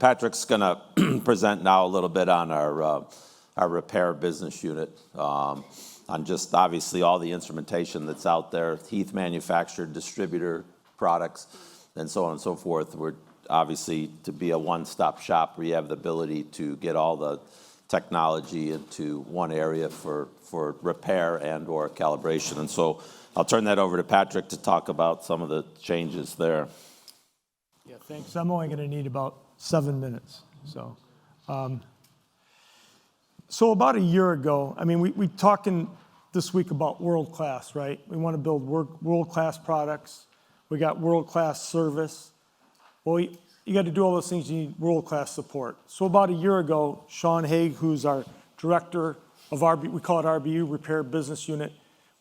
Patrick's going to present now a little bit on our repair business unit, on just obviously all the instrumentation that's out there, Heath manufactured distributor products, and so on and so forth. We're obviously, to be a one-stop shop, we have the ability to get all the technology into one area for repair and or calibration. And so I'll turn that over to Patrick to talk about some of the changes there. Yeah, thanks. I'm only going to need about 7 minutes. So about a year ago, I mean, we talking this week about world-class, right? We want to build world-class products. We got world-class service. Well, you got to do all those things. You need world-class support. So about a year ago, Sean Haig, who's our director of we call it RBU, Repair Business Unit,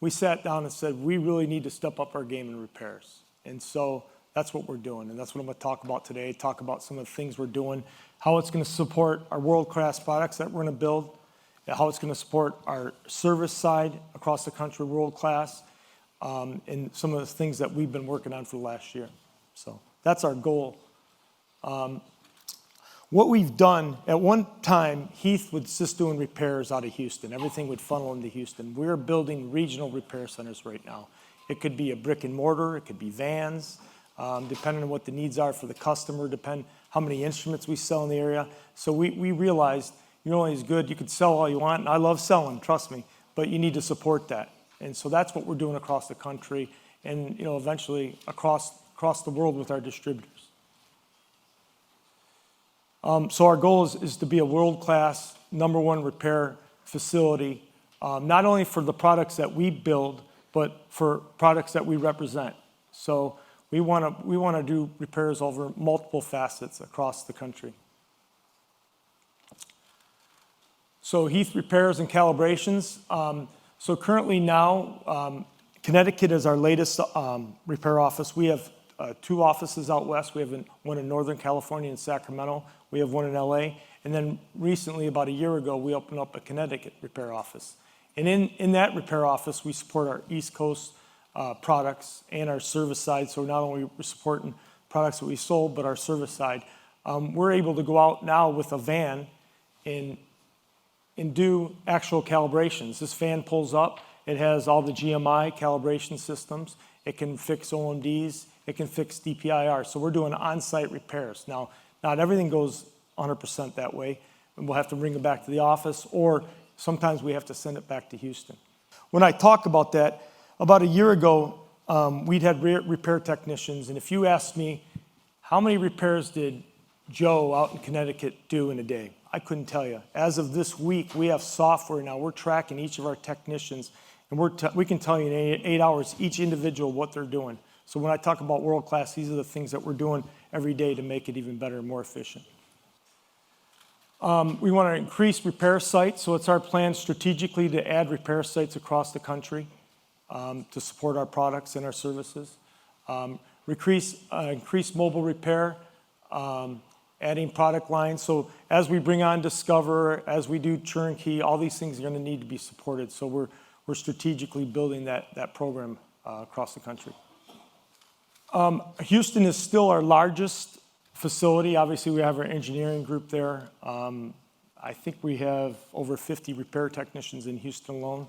we sat down and said, we really need to step up our game in repairs. And so that's what we're doing. And that's what I'm going to talk about today, talk about some of the things we're doing, how it's going to support our world-class products that we're going to build, how it's going to support our service side across the country, world-class, and some of the things that we've been working on for the last year. So that's our goal. What we've done, at one time, Heath was just doing repairs out of Houston. Everything would funnel into Houston. We're building regional repair centers right now. It could be a brick and mortar, it could be vans, depending on what the needs are for the customer, depend how many instruments we sell in the area. So we realized you're only as good, you could sell all you want, and I love selling, trust me, but you need to support that. And so that's what we're doing across the country and eventually across the world with our distributors. So our goal is to be a world-class, #1 repair facility, not only for the products that we build, but for products that we represent. So we want to do repairs over multiple facets across the country. So Heath Repairs and Calibrations. So currently now, Connecticut is our latest repair office. We have 2 offices out west. We have one in Northern California in Sacramento. We have one in LA. And then recently, about a year ago, we opened up a Connecticut repair office. And in that repair office, we support our East Coast products and our service side. So not only we're supporting products that we sold, but our service side. We're able to go out now with a van and do actual calibrations. This van pulls up. It has all the GMI calibration systems. It can fix OMDs. It can fix DPIR. So we're doing on-site repairs. Now, not everything goes 100% that way. And we'll have to bring it back to the office, or sometimes we have to send it back to Houston. When I talk about that, about a year ago, we'd had repair technicians. And if you asked me, how many repairs did Joe out in Connecticut do in a day? I couldn't tell you. As of this week, we have software now. We're tracking each of our technicians, and we can tell you in 8 hours each individual what they're doing. So when I talk about world-class, these are the things that we're doing every day to make it even better and more efficient. We want to increase repair sites, so it's our plan strategically to add repair sites across the country to support our products and our services. Increase mobile repair, adding product lines. So as we bring on Discover, as we do turnkey, all these things are going to need to be supported. So we're strategically building that program across the country. Houston is still our largest facility. Obviously, we have our engineering group there. I think we have over 50 repair technicians in Houston alone.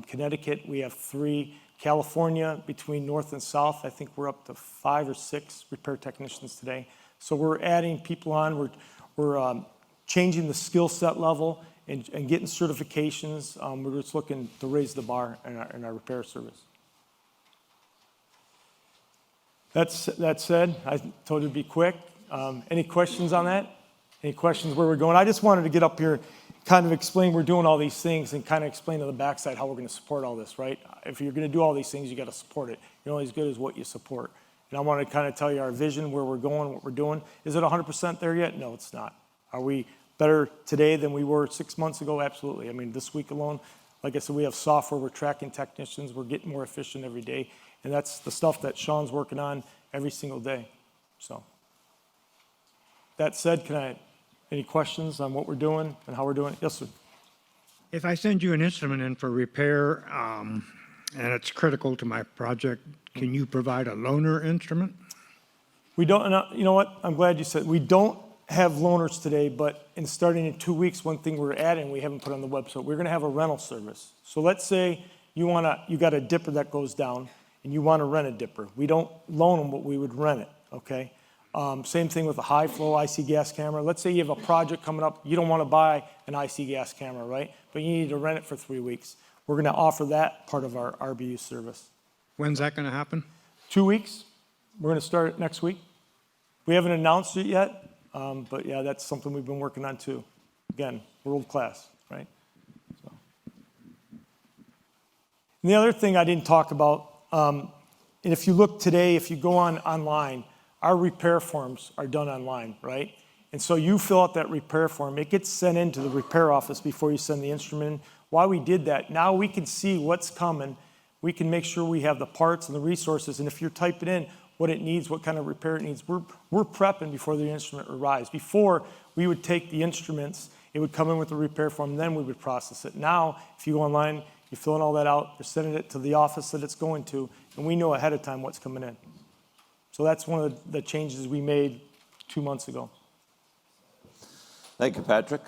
Connecticut, we have 3. California, between north and south, I think we're up to 5 or 6 repair technicians today. So we're adding people on. We're changing the skill set level and getting certifications. We're just looking to raise the bar in our repair service. That said, I told you to be quick. Any questions on that? Any questions where we're going? I just wanted to get up here, kind of explain we're doing all these things and kind of explain to the backside how we're going to support all this, right? If you're going to do all these things, you got to support it. You're only as good as what you support. And I want to kind of tell you our vision, where we're going, what we're doing. Is it 100% there yet? No, it's not. Are we better today than we were 6 months ago? Absolutely. I mean, this week alone, like I said, we have software. We're tracking technicians. We're getting more efficient every day. And that's the stuff that Sean's working on every single day. So that said, any questions on what we're doing and how we're doing it? Yes, sir. If I send you an instrument in for repair and it's critical to my project, can you provide a loaner instrument? We don't, you know what? I'm glad you said, we don't have loaners today, but starting in 2 weeks, one thing we're adding, we haven't put on the website, we're gonna have a rental service. So let's say you got a dipper that goes down and you wanna rent a dipper. We don't loan them, but we would rent it, okay? Same thing with a high flow IC gas camera. Let's say you have a project coming up, you don't wanna buy an IC gas camera, right? But you need to rent it for 3 weeks. We're gonna offer that part of our RBU service. When's that going to happen? 2 weeks, we're gonna start it next week. We haven't announced it yet, but yeah, that's something we've been working on too. Again, world class, right? So. And the other thing I didn't talk about, and if you look today, if you go online, our repair forms are done online, right? And so you fill out that repair form, it gets sent into the repair office before you send the instrument in. Why we did that, now we can see what's coming. We can make sure we have the parts and the resources, and if you're typing in what it needs, what kind of repair it needs, we're prepping before the instrument arrives. Before, we would take the instruments, it would come in with the repair form, then we would process it. Now, if you go online, you're filling all that out, you're sending it to the office that it's going to, and we know ahead of time what's coming in. So that's one of the changes we made 2 months ago. Thank you, Patrick.